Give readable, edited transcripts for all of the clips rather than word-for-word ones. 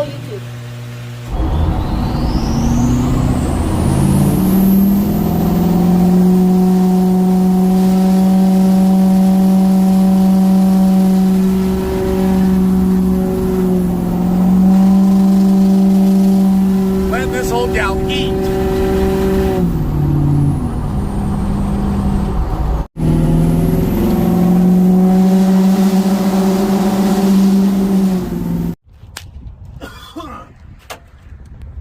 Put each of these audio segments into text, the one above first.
go YouTube. Let this old gal eat.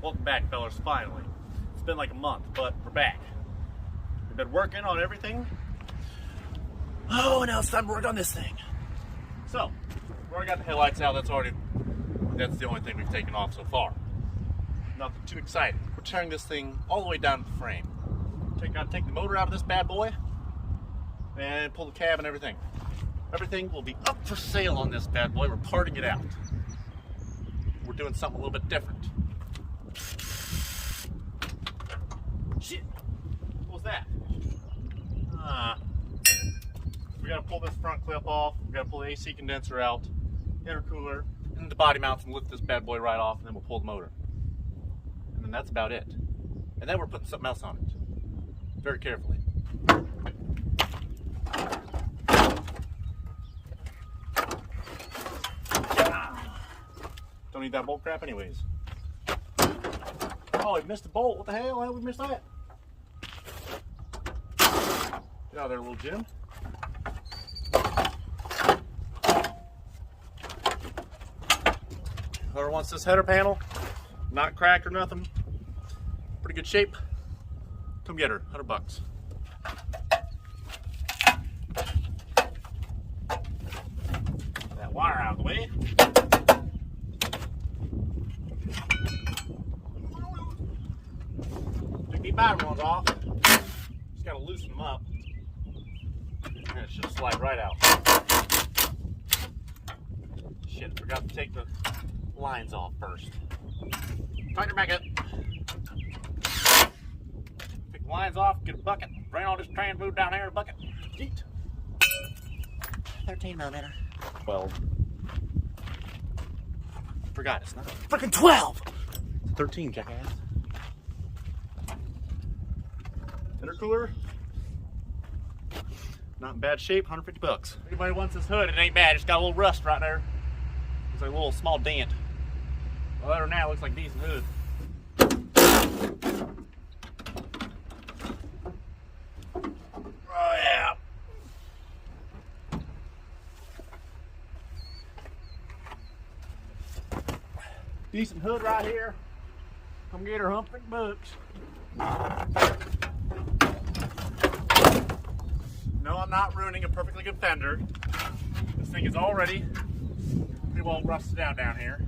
Welcome back, fellas, finally. It's been like a month, but we're back. We've been working on everything. Oh, now it's time to work on this thing. So, we already got the headlights out. That's the only thing we've taken off so far. Nothing too exciting. We're tearing this thing all the way down to the frame. Gotta take the motor out of this bad boy and pull the cab and everything. Everything will be up for sale on this bad boy. We're parting it out. We're doing something a little bit different. Shit! What was that? We gotta pull this front clip off. We gotta pull the AC condenser out, intercooler, and the body mounts, and lift this bad boy right off, and then we'll pull the motor. And then that's about it. And then we're putting something else on it. Very carefully. Don't need that bolt crap anyways. Oh, we missed a bolt. What the hell? How did we miss that? Get out of there, little Jim. Whoever wants this header panel, not cracked or nothing, pretty good shape, come get her, 100 bucks. That wire out of the way. Take these bottom ones off. Just gotta loosen them up. And it should slide right out. Shit, forgot to take the lines off first. Tighten her back up. Take the lines off, get a bucket, drain all this trans food down there in a bucket. Eat. 13 millimeter. 12. Forgot, it's not freaking 12! It's 13, jackass. Intercooler. Not in bad shape, 150 bucks. If anybody wants this hood, it ain't bad. It's got a little rust right there. It's like a little small dent. Well, other than that, it looks like decent hood. Oh yeah. Decent hood right here. Come get her, 150 bucks. No, I'm not ruining a perfectly good fender. This thing is already pretty well rusted out down here.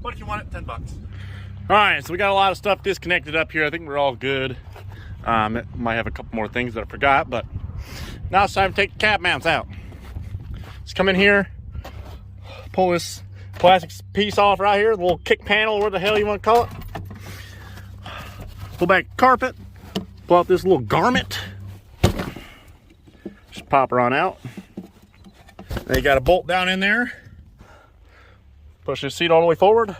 But if you want it, 10 bucks. All right, so we got a lot of stuff disconnected up here. I think we're all good. It might have a couple more things that I forgot, but now it's time to take the cab mounts out. Just come in here, pull this plastic piece off right here, the little kick panel, where the hell you want to call it. Pull back the carpet, pull out this little garment. Just pop her on out. Then you got a bolt down in there. Push this seat all the way forward.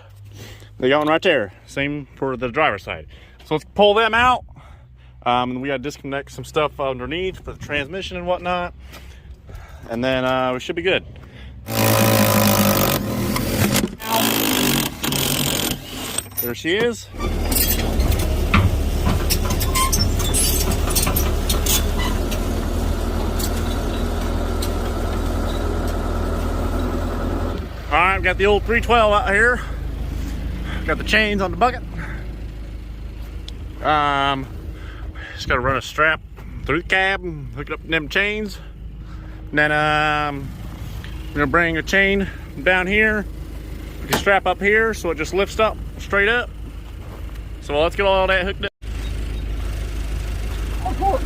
They go on right there. Same for the driver's side. So let's pull them out. And we got to disconnect some stuff underneath for the transmission and whatnot. And then we should be good. There she is. All right, got the old 312 out here. Got the chains on the bucket. Just got to run a strap through the cab and hook it up to them chains. And then I'm gonna bring a chain down here. We can strap up here so it just lifts up straight up. So let's get all that hooked up. Of course.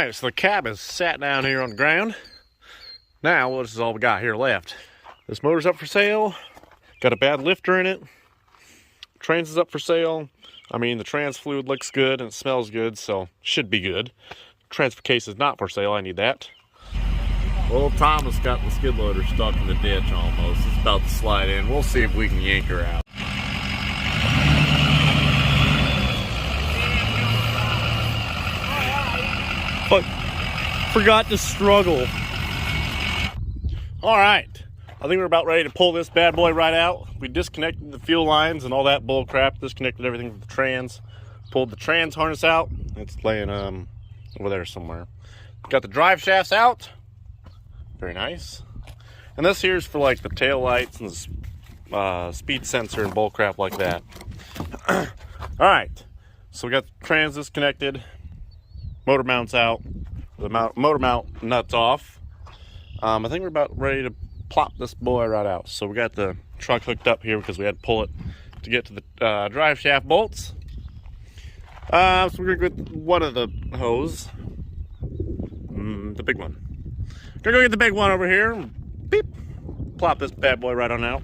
Alright, so the cab is sat down here on the ground. Now, this is all we got here left. This motor's up for sale. Got a bad lifter in it. Trans is up for sale. I mean, the trans fluid looks good and it smells good, so should be good. Transfer case is not for sale. I need that. Well, Thomas got the skid loader stuck in the ditch almost. It's about to slide in. We'll see if we can yank her out. But forgot to struggle. All right, I think we're about ready to pull this bad boy right out. We disconnected the fuel lines and all that bull crap. Disconnected everything from the trans. Pulled the trans harness out. It's laying over there somewhere. Got the drive shafts out. Very nice. And this here's for like the tail lights and the speed sensor and bull crap like that. All right, so we got the trans disconnected. Motor mounts out, the motor mount nuts off. I think we're about ready to plop this boy right out. So we got the truck hooked up here because we had to pull it to get to the drive shaft bolts. So we're gonna get one of the hose, the big one. Gonna go get the big one over here. Beep, plop this bad boy right on out.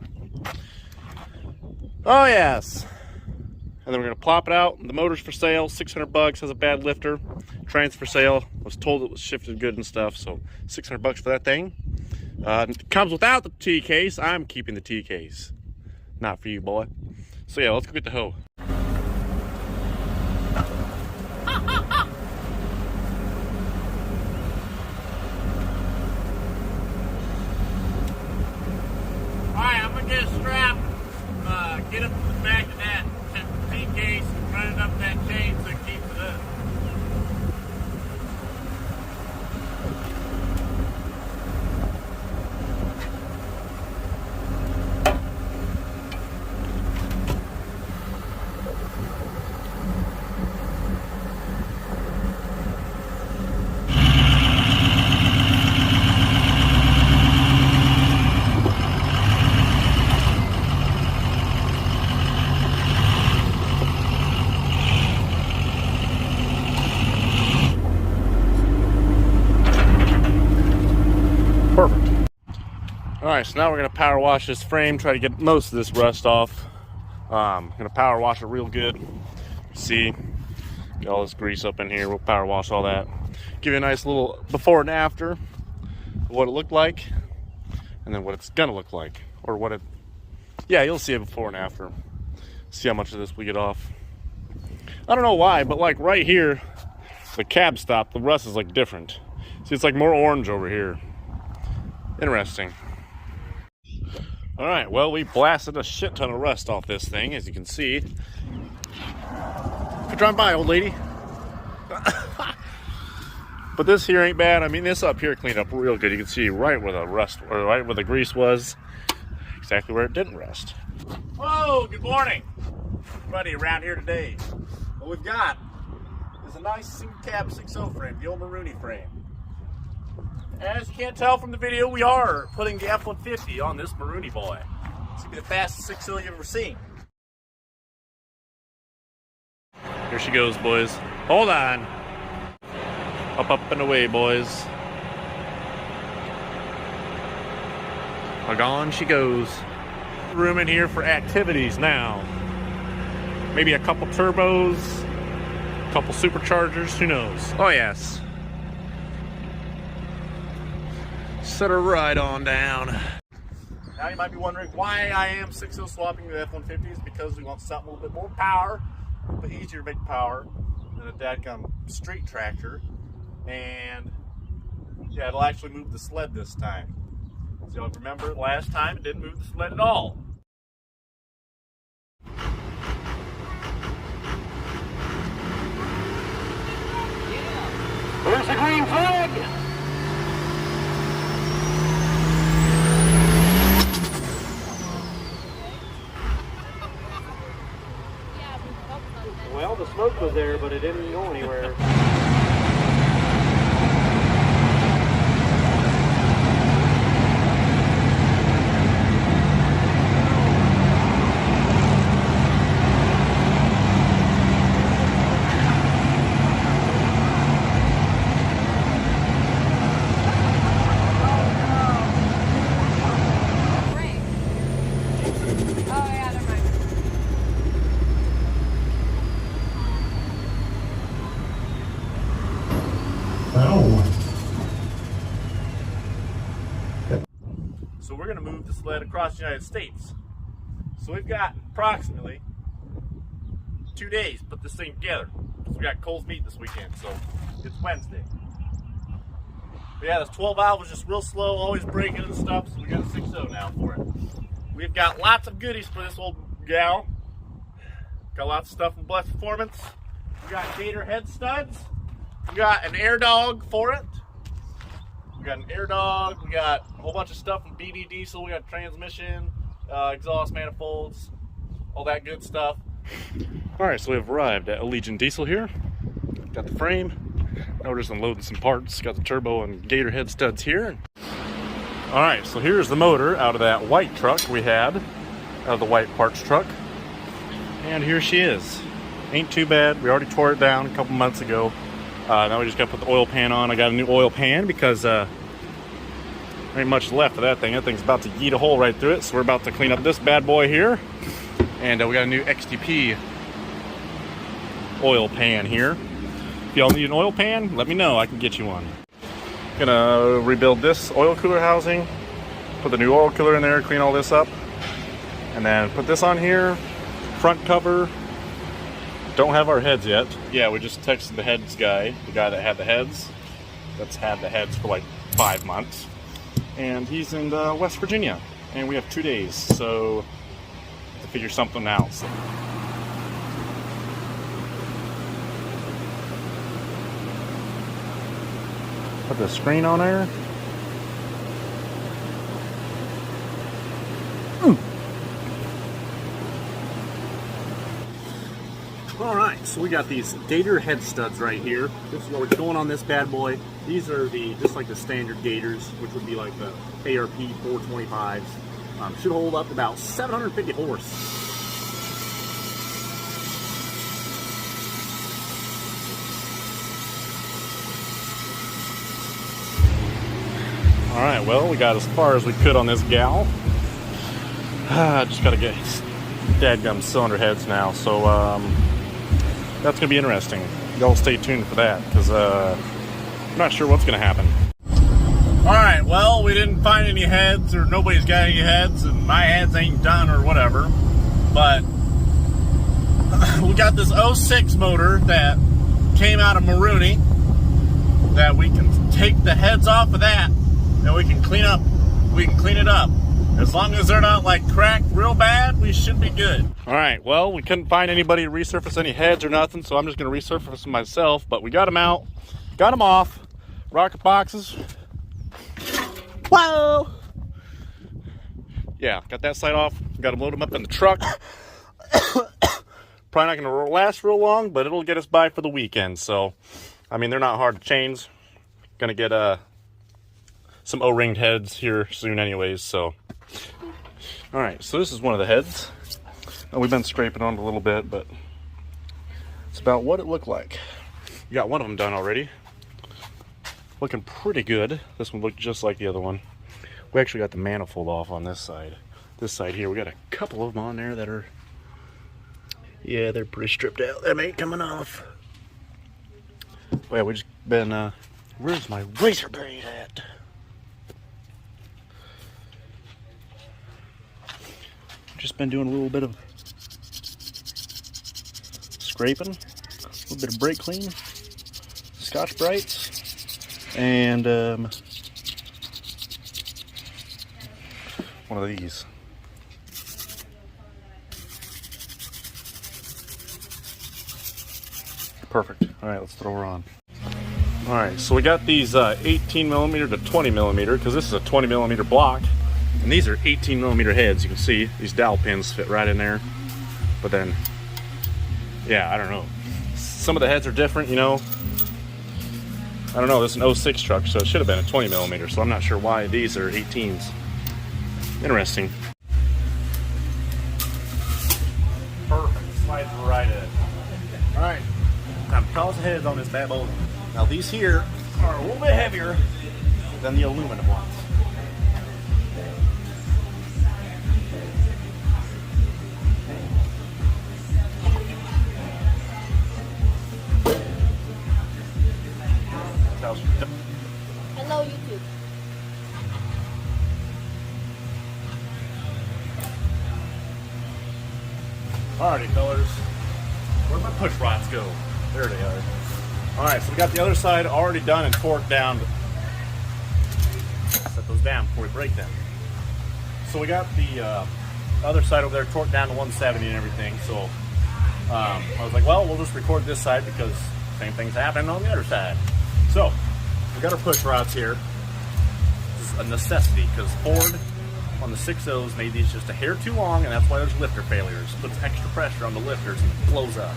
Oh yes. And then we're gonna plop it out. The motor's for sale, 600 bucks, has a bad lifter. Trans for sale. I was told it was shifted good and stuff, so 600 bucks for that thing. It comes without the T case. I'm keeping the T case. Not for you, boy. So yeah, let's go get the hoe. Alright, I'm gonna get a strap, get up to the back of that T case and run it up that chain so it keeps it up. Perfect. Alright, so now we're going to power wash this frame, try to get most of this rust off. I'm going to power wash it real good. See, got all this grease up in here. We'll power wash all that. Give you a nice little before and after of what it looked like, and then what it's going to look like. Or what it, yeah, you'll see it before and after. See how much of this we get off. I don't know why, but like right here, the cab stop, the rust is like different. See, it's like more orange over here. Interesting. All right, well, we blasted a shit ton of rust off this thing, as you can see. Good driving by, old lady. But this here ain't bad. I mean, this up here cleaned up real good. You can see right where the rust, or right where the grease was, exactly where it didn't rust. Whoa, good morning. Everybody around here today. What we've got is a nice single cab 6.0 frame, the old Maroony frame. As you can't tell from the video, we are putting the F150 on this Maroony boy. It's gonna be the fastest 6.0 you've ever seen. Here she goes, boys. Hold on. Up, up, and away, boys. On she goes. Room in here for activities now. Maybe a couple turbos, a couple superchargers, who knows? Oh, yes. Set her right on down. Now you might be wondering why I am 6.0 swapping the F-150s, because we want something a little bit more power, a little bit easier to make power than a dadgum street tractor. And yeah, it'll actually move the sled this time. So if you remember last time, it didn't move the sled at all. There's the green flag! Well, the smoke was there, but it didn't go anywhere. So we're gonna move the sled across the United States. So we've got approximately 2 days to put this thing together. So we got Cole's meet this weekend, so it's Wednesday. But yeah, this 12 valve was just real slow, always breaking and stuff, so we got a 6.0 now for it. We've got lots of goodies for this old gal. Got lots of stuff from Blessed Performance. We got GATOR head studs. We got an air dog for it. We got an air dog. We got a whole bunch of stuff from BD Diesel. We got transmission, exhaust manifolds, all that good stuff. All right, so we've arrived at Allegiant Diesel here. Got the frame. Now we're just unloading some parts. Got the turbo and GATOR head studs here. All right, so here's the motor out of that white truck we had, out of the white parts truck. And here she is. Ain't too bad. We already tore it down a couple months ago. Now we just got to put the oil pan on. I got a new oil pan because there ain't much left of that thing. That thing's about to yeet a hole right through it. So we're about to clean up this bad boy here. And we got a new XTP oil pan here. If y'all need an oil pan, let me know. I can get you one. Gonna rebuild this oil cooler housing. Put the new oil cooler in there, clean all this up. And then put this on here. Front cover. Don't have our heads yet. Yeah, we just texted the heads guy, the guy that had the heads. That's had the heads for like 5 months. And he's in West Virginia. And we have 2 days, so to figure something out. So. Put the screen on there. Alright, so we got these GATOR head studs right here. This is what we're going on this bad boy. These are just like the standard GATORs, which would be like the ARP 425s. Should hold up to about 750 horse. Alright, well, we got as far as we could on this gal. Just gotta get dadgum cylinder heads now, so that's gonna be interesting. Y'all stay tuned for that, because I'm not sure what's gonna happen. Alright, well, we didn't find any heads, or nobody's got any heads, and my heads ain't done or whatever, but we got this 06 motor that came out of Marooney that we can take the heads off of that and we can clean it up. As long as they're not like cracked real bad, we should be good. All right, well, we couldn't find anybody to resurface any heads or nothing, so I'm just gonna resurface them myself, but we got them out, got them off, rocket boxes. Whoa! Yeah, got that side off, got to load them up in the truck. Probably not gonna last real long, but it'll get us by for the weekend, so, I mean, they're not hard to change. Gonna get some O-ringed heads here soon anyways, so. All right, so this is one of the heads. We've been scraping on it a little bit, but it's about what it looked like. We got one of them done already. Looking pretty good. This one looked just like the other one. We actually got the manifold off on this side. This side here, we got a couple of them on there that are, yeah, they're pretty stripped out. Them ain't coming off. But yeah, we just been, where's my razor blade at? Just been doing a little bit of scraping, a little bit of brake clean, Scotch Brights, and one of these. Perfect. All right, let's throw her on. All right, so we got these 18 millimeter to 20 millimeter, because this is a 20 millimeter block. And these are 18 millimeter heads. You can see these dowel pins fit right in there. But then, yeah, I don't know. Some of the heads are different, you know. I don't know, this is an 06 truck, so it should have been a 20 millimeter. So I'm not sure why these are 18s. Interesting. Perfect, slides right in. All right, time to toss the heads on this bad boy. Now these here are a little bit heavier than the aluminum ones. Hello, YouTube. Alrighty, fellas. Where'd my push rods go? There they are. Alright, so we got the other side already done and torqued down. Set those down before we break them. So we got the other side over there torqued down to 170 and everything. So I was like, well, we'll just record this side because same thing's happening on the other side. So we got our push rods here. This is a necessity because Ford on the 6.0s made these just a hair too long, and that's why there's lifter failures. It puts extra pressure on the lifters and it blows up.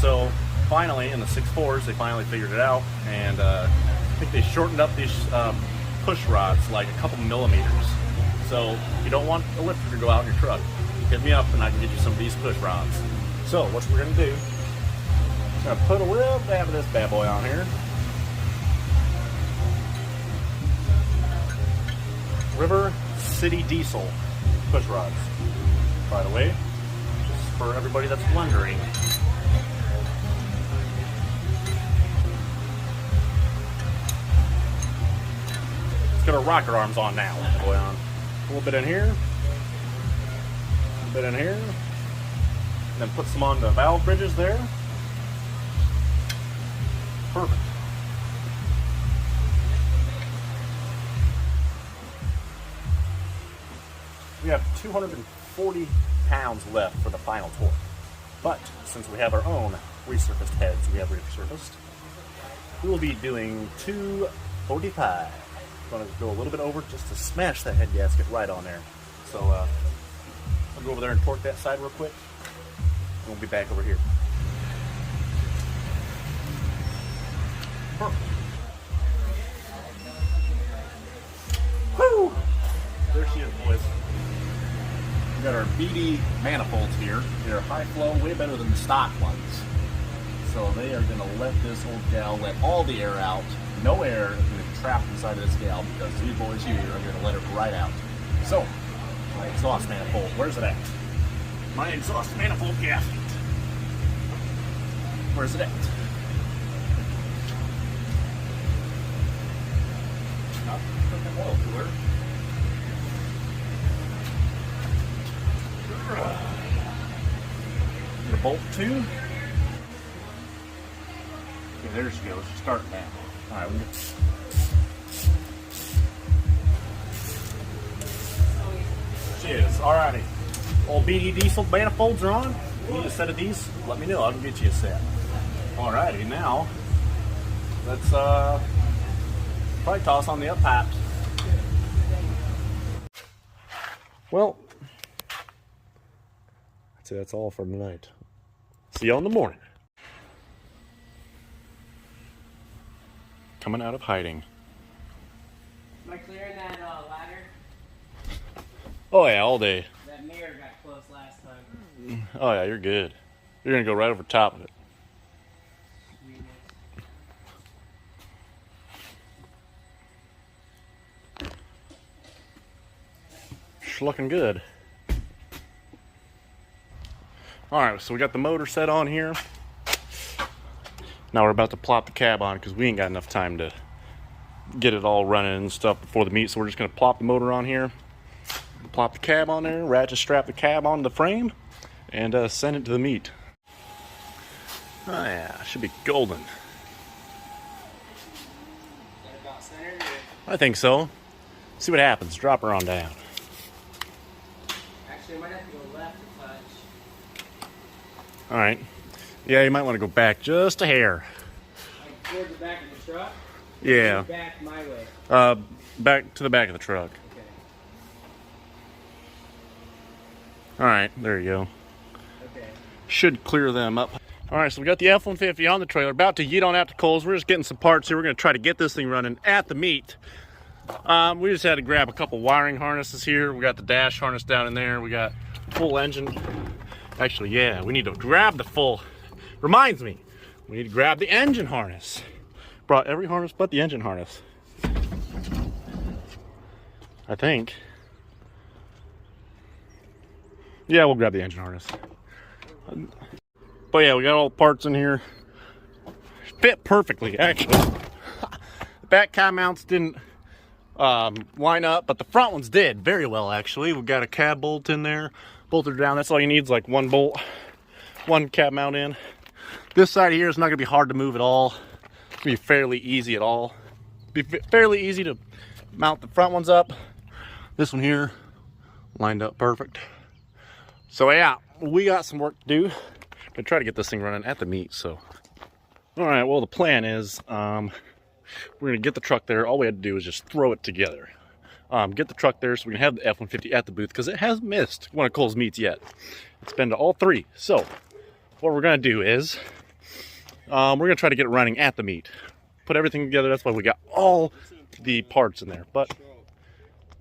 So finally, in the 6.4s, they finally figured it out, and I think they shortened up these push rods like a couple millimeters. So you don't want a lifter to go out in your truck, hit me up and I can get you some of these push rods. So what we're gonna do, I'm gonna put a little dab of this bad boy on here. River City Diesel push rods, by the way, just for everybody that's wondering. Let's get our rocker arms on now. Boy, on a little bit in here, a little bit in here, and then put some on the valve bridges there. Perfect. We have 240 pounds left for the final torque. But since we have our own resurfaced heads we have resurfaced, we will be doing 245. I'm going to go a little bit over just to smash that head gasket right on there. So I'll go over there and torque that side real quick, and we'll be back over here. Perfect. Woo! There she is, boys. We got our BD manifolds here. They're high flow, way better than the stock ones. So they are going to let this old gal let all the air out. No air is going to be trapped inside of this gal because these boys here are going to let it right out. So, my exhaust manifold, where's it at? My exhaust manifold gasket. Where's it at? Not the oil cooler. The bolt 2. Okay, there she goes. She's starting now. Alright, we get. She is. Alrighty. Old BD diesel manifolds are on. If you need a set of these, let me know. I can get you a set. Alrighty, now let's probably toss on the up pipes. Well, I'd say that's all for tonight. See you in the morning. Coming out of hiding. Am I clearing that ladder? Oh yeah, all day. That mirror got close last time. Oh yeah, you're good. You're gonna go right over top of it. It's looking good. Alright, so we got the motor set on here. Now we're about to plop the cab on because we ain't got enough time to get it all running and stuff before the meet. So we're just going to plop the motor on here, plop the cab on there, ratchet strap the cab onto the frame, and send it to the meet. Oh yeah, should be golden. About centered, I think so. See what happens. Drop her on down. actually, I might have to go left a touch. Alright. Yeah, you might want to go back just a hair. Like toward the back of the truck? Yeah. Back my way. Back to the back of the truck. Okay. Alright, there you go. Okay. Should clear them up. Alright, so we got the F-150 on the trailer, about to yeet on out to Kohl's. We're just getting some parts here. We're going to try to get this thing running at the meet. We just had to grab a couple wiring harnesses here. We got the dash harness down in there. We got full engine. Actually, yeah, we need to grab the full... Reminds me, we need to grab the engine harness. Brought every harness but the engine harness. I think. Yeah, we'll grab the engine harness. But yeah, we got all the parts in here. Fit perfectly, actually. The back cab mounts didn't line up, but the front ones did very well, actually. We've got a cab bolt in there, bolted down. That's all you need is like one bolt. one cap mount in. This side here is not gonna be hard to move at all. It's gonna be fairly easy at all. Be fairly easy to mount the front ones up. This one here lined up perfect. So yeah, we got some work to do to try to get this thing running at the meet. So all right, well, the plan is we're gonna get the truck there. All we had to do is just throw it together. Get the truck there so we can have the F-150 at the booth, because it has missed one of Cole's meets yet. It's been to all three. So what we're gonna do is we're gonna try to get it running at the meet. Put everything together. That's why we got all the parts in there. But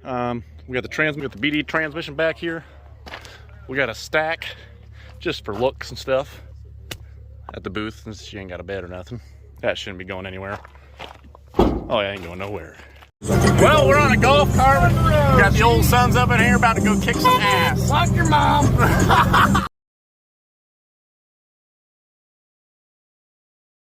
we got the BD transmission back here. We got a stack just for looks and stuff at the booth, since she ain't got a bed or nothing. That shouldn't be going anywhere. Oh, yeah, ain't going nowhere. Well, we're on a golf cart. We got the old sons up in here about to go kick some ass. Fuck your mom.